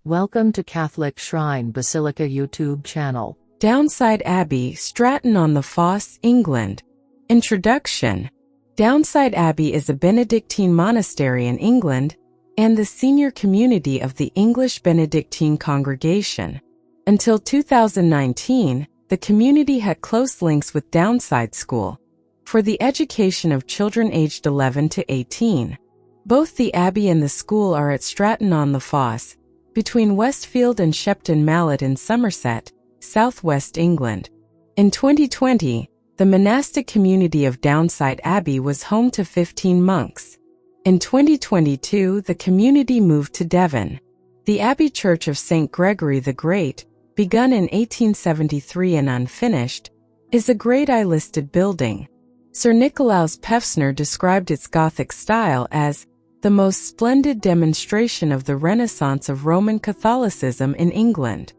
Welcome to Catholic Shrine Basilica YouTube channel. Downside Abbey, Stratton-on-the-Fosse, England. Introduction. Downside Abbey is a Benedictine monastery in England and the senior community of the English Benedictine congregation. Until 2019, the community had close links with Downside School for the education of children aged 11 to 18. Both the abbey and the school are at Stratton-on-the-Fosse, between Westfield and Shepton Mallet in Somerset, southwest England. In 2020, the monastic community of Downside Abbey was home to 15 monks. In 2022, the community moved to Devon. The Abbey Church of St. Gregory the Great, begun in 1873 and unfinished, is a Grade I listed building. Sir Nicolaus Pevsner described its Gothic style as the most splendid demonstration of the Renaissance of Roman Catholicism in England.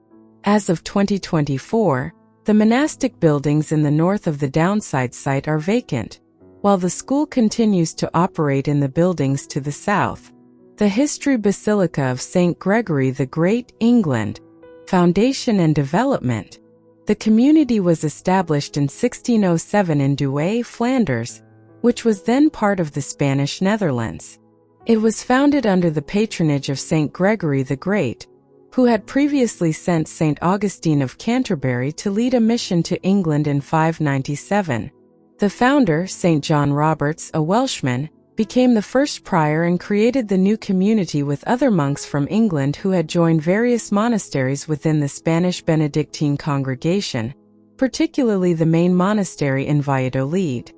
As of 2024, the monastic buildings in the north of the Downside site are vacant, while the school continues to operate in the buildings to the south. The History Basilica of St. Gregory the Great, England. Foundation and development. The community was established in 1607 in Douai, Flanders, which was then part of the Spanish Netherlands. It was founded under the patronage of St. Gregory the Great, who had previously sent St. Augustine of Canterbury to lead a mission to England in 597. The founder, St. John Roberts, a Welshman, became the first prior and created the new community with other monks from England who had joined various monasteries within the Spanish Benedictine congregation, particularly the main monastery in Valladolid.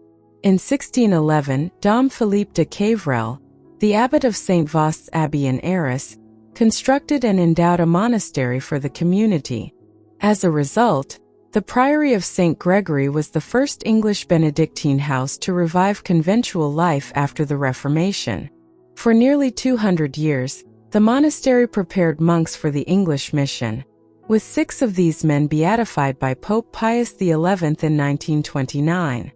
In 1611, Dom Philippe de Cavrel, the abbot of St. Vost's Abbey in Arras, constructed and endowed a monastery for the community. As a result, the Priory of St. Gregory was the first English Benedictine house to revive conventual life after the Reformation. For nearly 200 years, the monastery prepared monks for the English mission, with 6 of these men beatified by Pope Pius XI in 1929.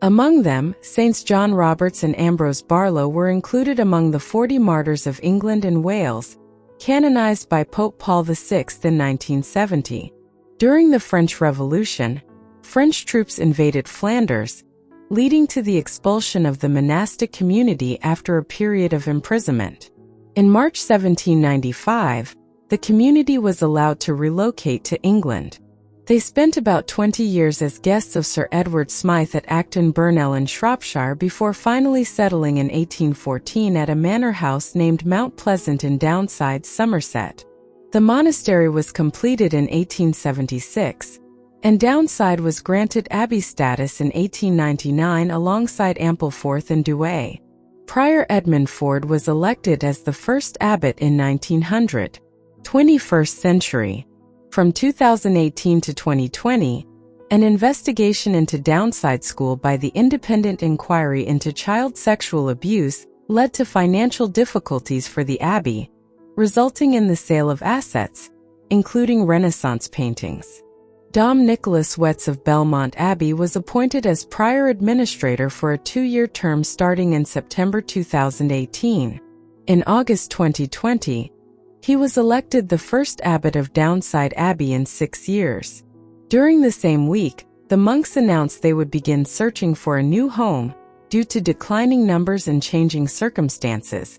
Among them, Saints John Roberts and Ambrose Barlow were included among the 40 martyrs of England and Wales, canonized by Pope Paul VI in 1970. During the French Revolution, French troops invaded Flanders, leading to the expulsion of the monastic community after a period of imprisonment. In March 1795, the community was allowed to relocate to England. They spent about 20 years as guests of Sir Edward Smythe at Acton Burnell in Shropshire before finally settling in 1814 at a manor house named Mount Pleasant in Downside, Somerset. The monastery was completed in 1876, and Downside was granted abbey status in 1899 alongside Ampleforth and Douai. Prior Edmund Ford was elected as the first abbot in 1900. 21st century. From 2018 to 2020, an investigation into Downside School by the Independent Inquiry into Child Sexual Abuse led to financial difficulties for the abbey, resulting in the sale of assets, including Renaissance paintings. Dom Nicholas Wetz of Belmont Abbey was appointed as prior administrator for a 2-year term starting in September 2018. In August 2020, he was elected the first abbot of Downside Abbey in 6 years. During the same week, the monks announced they would begin searching for a new home due to declining numbers and changing circumstances,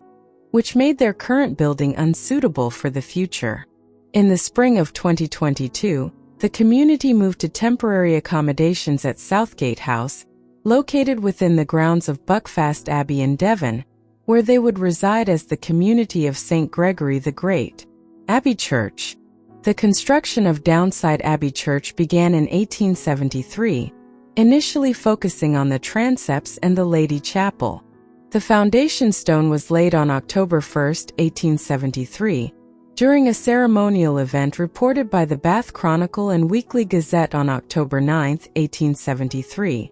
which made their current building unsuitable for the future. In the spring of 2022, the community moved to temporary accommodations at Southgate House, located within the grounds of Buckfast Abbey in Devon, where they would reside as the community of St. Gregory the Great. Abbey Church. The construction of Downside Abbey Church began in 1873, initially focusing on the transepts and the Lady Chapel. The foundation stone was laid on October 1, 1873, during a ceremonial event reported by the Bath Chronicle and Weekly Gazette on October 9, 1873.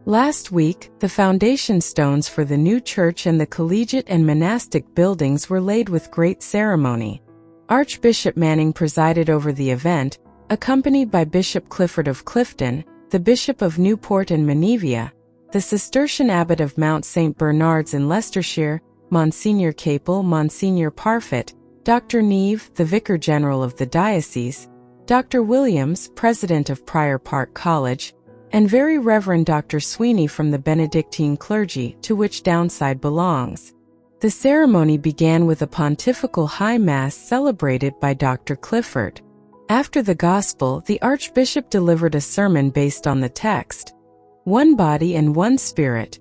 Last week, the foundation stones for the new church and the collegiate and monastic buildings were laid with great ceremony. Archbishop Manning presided over the event, accompanied by Bishop Clifford of Clifton, the Bishop of Newport and Menevia, the Cistercian Abbot of Mount St. Bernard's in Leicestershire, Monsignor Capel, Monsignor Parfitt, Dr. Neve, the Vicar General of the diocese, Dr. Williams, President of Prior Park College, and Very Reverend Dr. Sweeney from the Benedictine clergy, to which Downside belongs. The ceremony began with a pontifical high mass celebrated by Dr. Clifford. After the Gospel, the Archbishop delivered a sermon based on the text, "One body and one spirit,"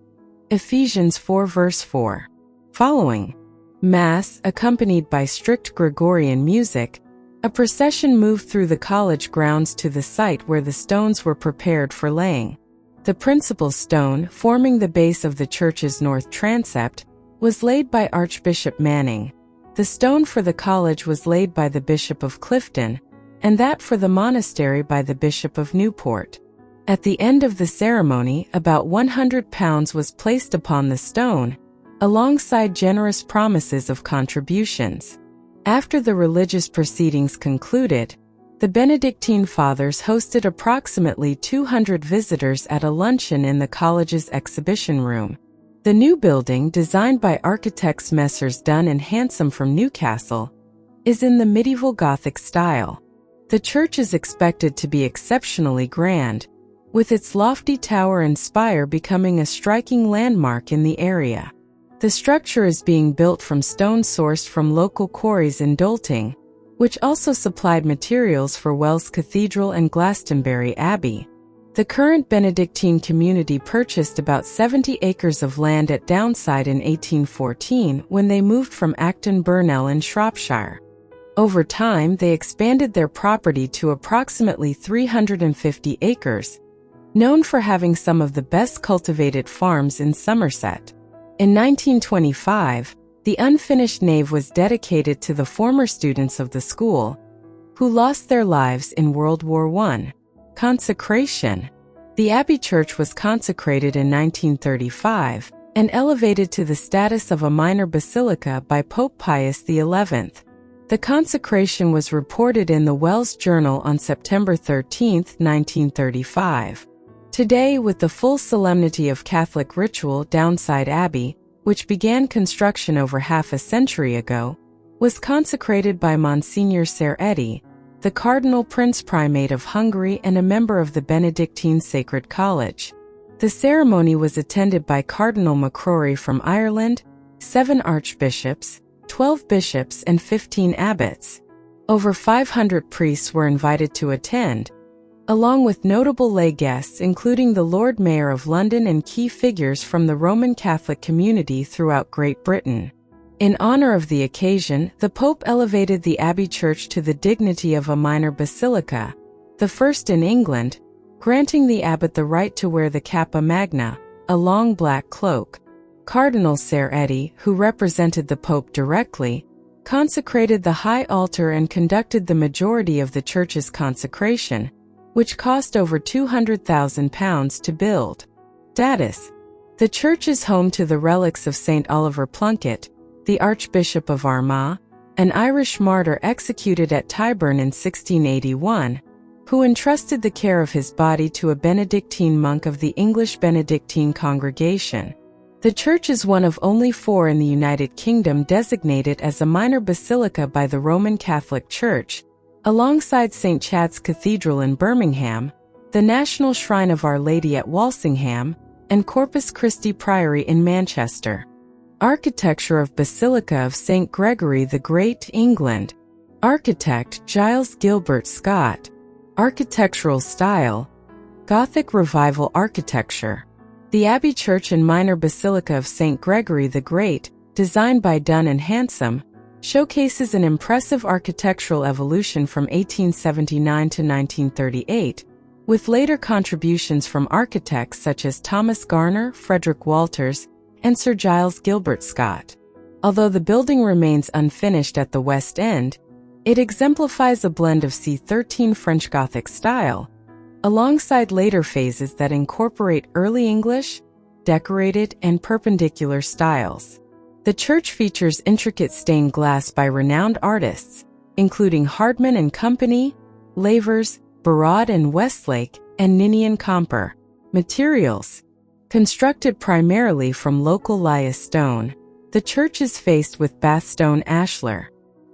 Ephesians 4 verse 4. Following Mass, accompanied by strict Gregorian music, a procession moved through the college grounds to the site where the stones were prepared for laying. The principal stone, forming the base of the church's north transept, was laid by Archbishop Manning. The stone for the college was laid by the Bishop of Clifton, and that for the monastery by the Bishop of Newport. At the end of the ceremony, about £100 was placed upon the stone, alongside generous promises of contributions. After the religious proceedings concluded, the Benedictine Fathers hosted approximately 200 visitors at a luncheon in the college's exhibition room. The new building, designed by architects Messrs. Dunn and Handsome from Newcastle, is in the medieval Gothic style. The church is expected to be exceptionally grand, with its lofty tower and spire becoming a striking landmark in the area. The structure is being built from stone sourced from local quarries in Dolting, which also supplied materials for Wells Cathedral and Glastonbury Abbey. The current Benedictine community purchased about 70 acres of land at Downside in 1814 when they moved from Acton Burnell in Shropshire. Over time, they expanded their property to approximately 350 acres, known for having some of the best cultivated farms in Somerset. In 1925, the unfinished nave was dedicated to the former students of the school, who lost their lives in World War I. Consecration. The Abbey Church was consecrated in 1935 and elevated to the status of a minor basilica by Pope Pius XI. The consecration was reported in the Wells Journal on September 13, 1935. Today, with the full solemnity of Catholic ritual, Downside Abbey, which began construction over half a century ago, was consecrated by Monsignor Serretti, the Cardinal Prince Primate of Hungary and a member of the Benedictine Sacred College. The ceremony was attended by Cardinal MacCrory from Ireland, 7 archbishops, 12 bishops and 15 abbots. Over 500 priests were invited to attend, along with notable lay guests including the Lord Mayor of London and key figures from the Roman Catholic community throughout Great Britain. In honor of the occasion, the Pope elevated the Abbey Church to the dignity of a minor basilica, the first in England, granting the abbot the right to wear the Cappa Magna, a long black cloak. Cardinal Serretti, who represented the Pope directly, consecrated the high altar and conducted the majority of the church's consecration, which cost over £200,000 to build. Status. The church is home to the relics of St. Oliver Plunkett, the Archbishop of Armagh, an Irish martyr executed at Tyburn in 1681, who entrusted the care of his body to a Benedictine monk of the English Benedictine congregation. The church is one of only 4 in the United Kingdom designated as a minor basilica by the Roman Catholic Church, alongside St. Chad's Cathedral in Birmingham, the National Shrine of Our Lady at Walsingham, and Corpus Christi Priory in Manchester. Architecture of Basilica of St. Gregory the Great, England. Architect Giles Gilbert Scott. Architectural style Gothic Revival architecture. The Abbey Church and Minor Basilica of St. Gregory the Great, designed by Dunn and Handsome, showcases an impressive architectural evolution from 1879 to 1938, with later contributions from architects such as Thomas Garner, Frederick Walters, and Sir Giles Gilbert Scott. Although the building remains unfinished at the west end, it exemplifies a blend of C13 French Gothic style, alongside later phases that incorporate early English, decorated, and perpendicular styles. The church features intricate stained glass by renowned artists, including Hardman and Company, Lavers, Barraud and Westlake, and Ninian Comper. Materials. Constructed primarily from local Lias stone, the church is faced with Bathstone ashlar.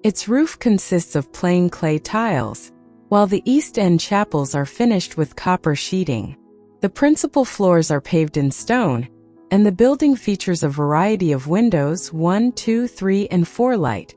Its roof consists of plain clay tiles, while the east end chapels are finished with copper sheeting. The principal floors are paved in stone, and the building features a variety of windows 1, 2, 3, and 4 light,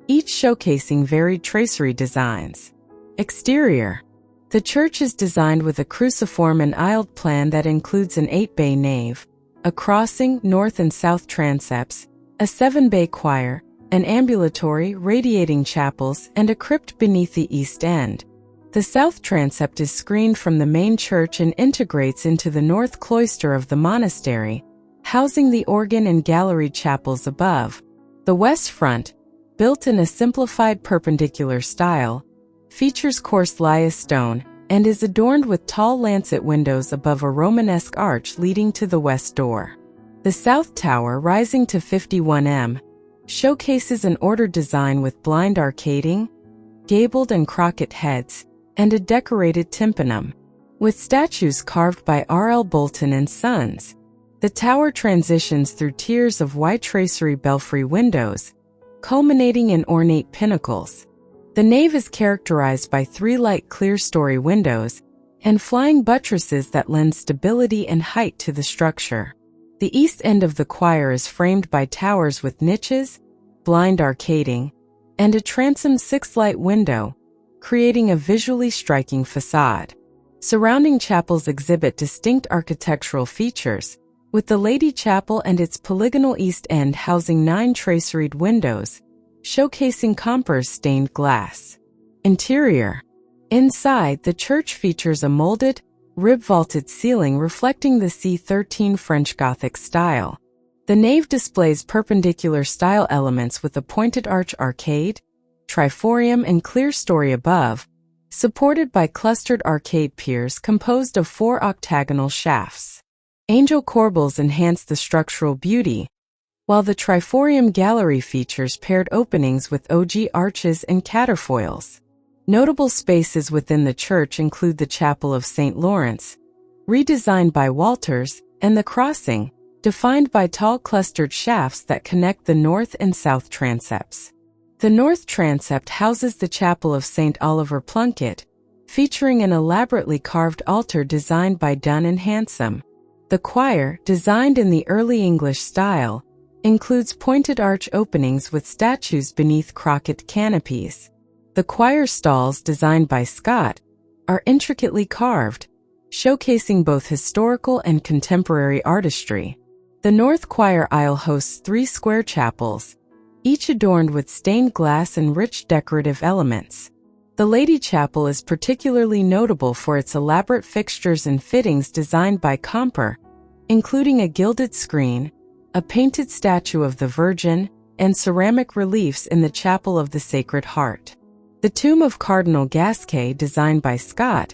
each showcasing varied tracery designs. Exterior. The church is designed with a cruciform and aisled plan that includes an 8-bay nave, a crossing, north and south transepts, a 7-bay choir, an ambulatory, radiating chapels, and a crypt beneath the east end. The south transept is screened from the main church and integrates into the north cloister of the monastery, housing the organ and gallery chapels above. The west front, built in a simplified perpendicular style, features coarse lias stone and is adorned with tall lancet windows above a Romanesque arch leading to the west door. The south tower, rising to 51 m, showcases an ordered design with blind arcading, gabled and crocket heads, and a decorated tympanum, with statues carved by R.L. Bolton and Sons. The tower transitions through tiers of white tracery belfry windows, culminating in ornate pinnacles. The nave is characterized by 3 light clerestory windows and flying buttresses that lend stability and height to the structure. The east end of the choir is framed by towers with niches, blind arcading, and a transom 6-light window, creating a visually striking facade. Surrounding chapels exhibit distinct architectural features, with the Lady Chapel and its polygonal east end housing 9 traceried windows, showcasing Comper's stained glass. Interior. Inside, the church features a molded, rib-vaulted ceiling reflecting the C13 French Gothic style. The nave displays perpendicular style elements with a pointed arch arcade, triforium and clerestory above, supported by clustered arcade piers composed of 4 octagonal shafts. Angel corbels enhance the structural beauty, while the triforium gallery features paired openings with ogee arches and catterfoils. Notable spaces within the church include the Chapel of St. Lawrence, redesigned by Walters, and the crossing, defined by tall clustered shafts that connect the north and south transepts. The north transept houses the Chapel of St. Oliver Plunkett, featuring an elaborately carved altar designed by Dunn and Handsome. The choir, designed in the early English style, includes pointed arch openings with statues beneath crocket canopies. The choir stalls, designed by Scott, are intricately carved, showcasing both historical and contemporary artistry. The north choir aisle hosts 3 square chapels, each adorned with stained glass and rich decorative elements. The Lady Chapel is particularly notable for its elaborate fixtures and fittings designed by Comper, including a gilded screen, a painted statue of the Virgin, and ceramic reliefs in the Chapel of the Sacred Heart. The tomb of Cardinal Gasquet, designed by Scott,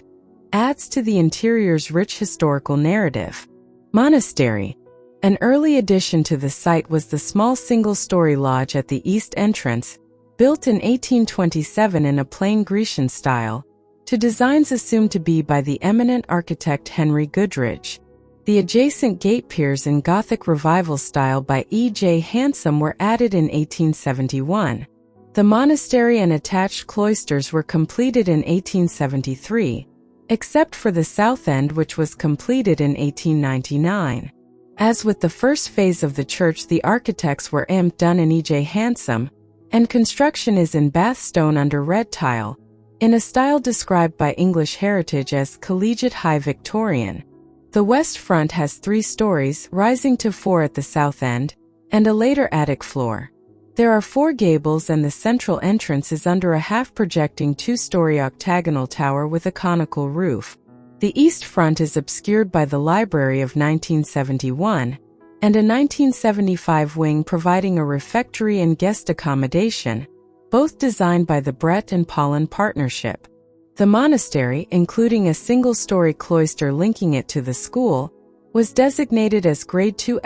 adds to the interior's rich historical narrative. Monastery. An early addition to the site was the small single-story lodge at the east entrance, built in 1827 in a plain Grecian style, to designs assumed to be by the eminent architect Henry Goodrich. The adjacent gate piers in Gothic Revival style by E.J. Handsome were added in 1871. The monastery and attached cloisters were completed in 1873, except for the south end, which was completed in 1899. As with the first phase of the church, the architects were M. Dunn and E.J. Handsome, and construction is in Bath stone under red tile, in a style described by English Heritage as Collegiate High Victorian. The west front has 3 stories, rising to 4 at the south end, and a later attic floor. There are 4 gables, and the central entrance is under a half-projecting 2-story octagonal tower with a conical roof. The east front is obscured by the library of 1971, and a 1975 wing providing a refectory and guest accommodation, both designed by the Brett and Paulin Partnership. The monastery, including a single-story cloister linking it to the school, was designated as Grade II *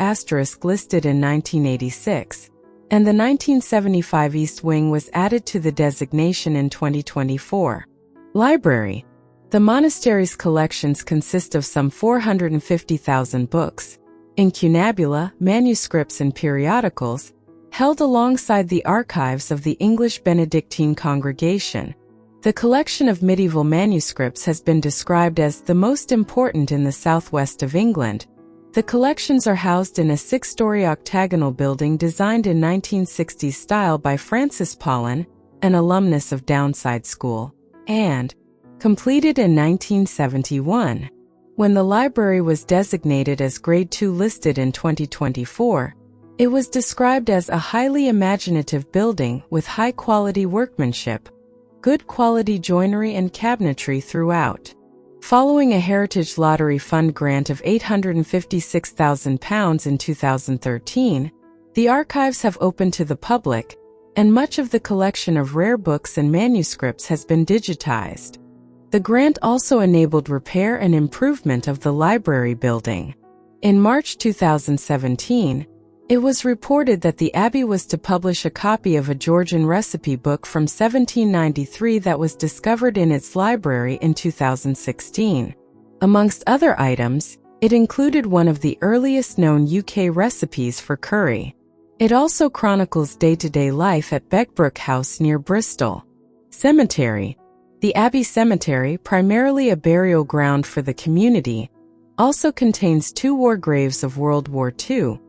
listed in 1986, and the 1975 East Wing was added to the designation in 2024. Library. The monastery's collections consist of some 450,000 books, incunabula, manuscripts and periodicals, held alongside the archives of the English Benedictine congregation. The collection of medieval manuscripts has been described as the most important in the southwest of England. The collections are housed in a 6-story octagonal building designed in 1960s style by Francis Paulin, an alumnus of Downside School, and completed in 1971. When the library was designated as Grade 2 listed in 2024, it was described as a highly imaginative building with high-quality workmanship, good quality joinery and cabinetry throughout. Following a Heritage Lottery Fund grant of £856,000 in 2013, the archives have opened to the public, and much of the collection of rare books and manuscripts has been digitized. The grant also enabled repair and improvement of the library building. In March 2017, it was reported that the Abbey was to publish a copy of a Georgian recipe book from 1793 that was discovered in its library in 2016. Amongst other items, it included one of the earliest known UK recipes for curry. It also chronicles day-to-day life at Beckbrook House near Bristol. Cemetery. The Abbey Cemetery, primarily a burial ground for the community, also contains 2 war graves of World War II,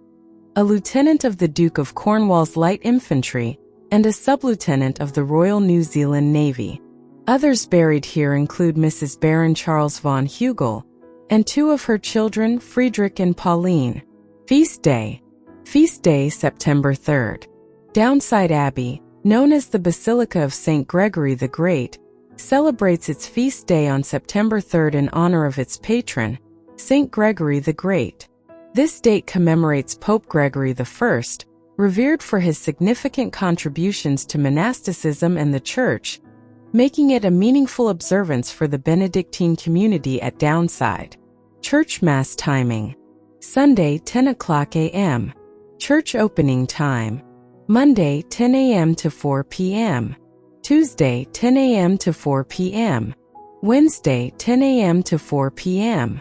a lieutenant of the Duke of Cornwall's Light Infantry, and a sub-lieutenant of the Royal New Zealand Navy. Others buried here include Mrs. Baron Charles von Hugel, and 2 of her children, Friedrich and Pauline. Feast Day. Feast Day, September 3rd. Downside Abbey, known as the Basilica of St. Gregory the Great, celebrates its feast day on September 3rd in honor of its patron, St. Gregory the Great. This date commemorates Pope Gregory I, revered for his significant contributions to monasticism and the Church, making it a meaningful observance for the Benedictine community at Downside. Church Mass timing. Sunday, 10 o'clock a.m. Church opening time. Monday, 10 a.m. to 4 p.m. Tuesday, 10 a.m. to 4 p.m. Wednesday, 10 a.m. to 4 p.m.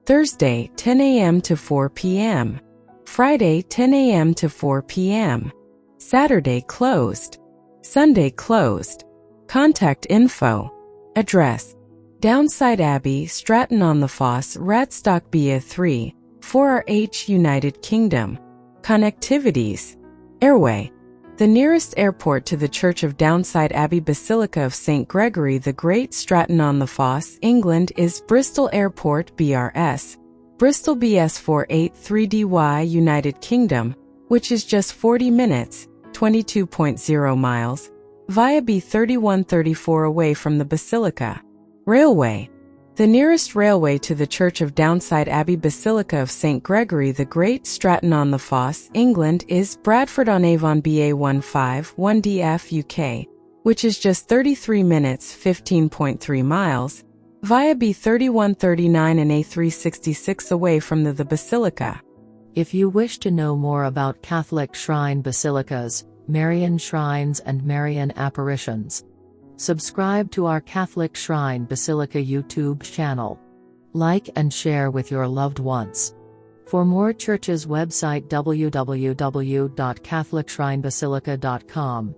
Thursday, 10 a.m. to 4 p.m. Friday, 10 a.m. to 4 p.m. Saturday closed. Sunday closed. Contact info. Address: Downside Abbey, Stratton-on-the-Fosse, Radstock 3, 4RH, United Kingdom. Connectivities. Airway. The nearest airport to the Church of Downside Abbey Basilica of St. Gregory the Great, Stratton-on-the-Fosse, England is Bristol Airport BRS, Bristol BS483DY, United Kingdom, which is just 40 minutes, 22.0 miles, via B3134 away from the Basilica. Railway. The nearest railway to the Church of Downside Abbey Basilica of St. Gregory the Great, Stratton-on-the-Fosse, England is Bradford-on-Avon BA15 1DF UK, which is just 33 minutes 15.3 miles, via B3139 and A366 away from the Basilica. If you wish to know more about Catholic shrine basilicas, Marian shrines and Marian apparitions, subscribe to our Catholic Shrine Basilica YouTube channel. Like and share with your loved ones. For more churches, website www.catholicshrinebasilica.com.